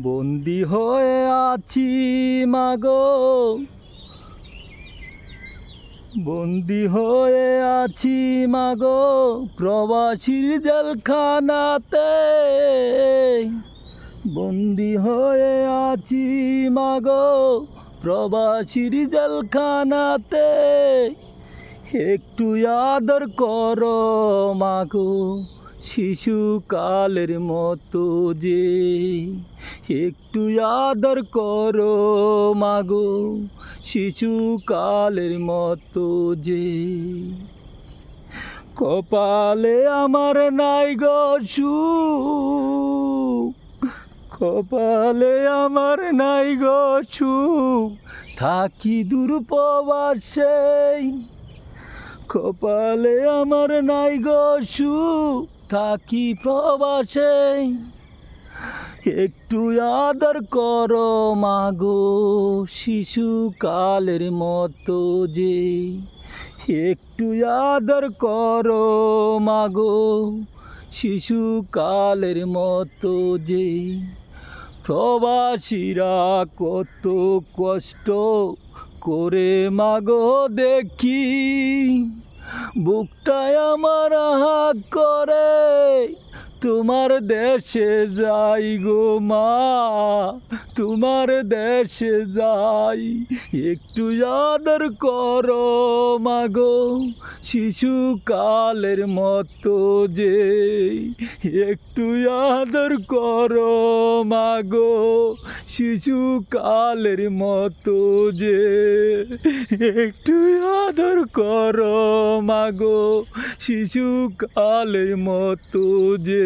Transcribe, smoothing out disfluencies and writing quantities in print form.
বন্দি হয়ে আছি মাগো, বন্দি হয়ে আছি মাগো প্রবাসীর জেলখানাতে। বন্দি হয়ে আছি মাগো প্রবাসীর জেলখানাতে। একটু আদর করো মাগো শিশুকালের মতো যে, একটু আদর করো মাগো শিশুকালের মতো যে। কপালে আমার নাই গো সুখ, কপালে আমার নাই গো সুখ, থাকি দূর প্রবাসে। কপালে আমার নাই গো সুখ, থাকি প্রবাসে। একটু আদর করো মাগো শিশুকালের মতো যে, একটু আদর করো মাগো শিশুকালের মতো যে। প্রবাসীরা কত কষ্ট করে মাগো দেখি, বুকটায় আমার হাত করে তোমার দেশে যাই গো মা, তোমার দেশে যাই। একটু আদর করো মাগো শিশুকালের মতো যে, একটু আদর করো মাগো শিশুকালের মতো যে। একটু আদর করো মাগো শিশুকালের মতো যে।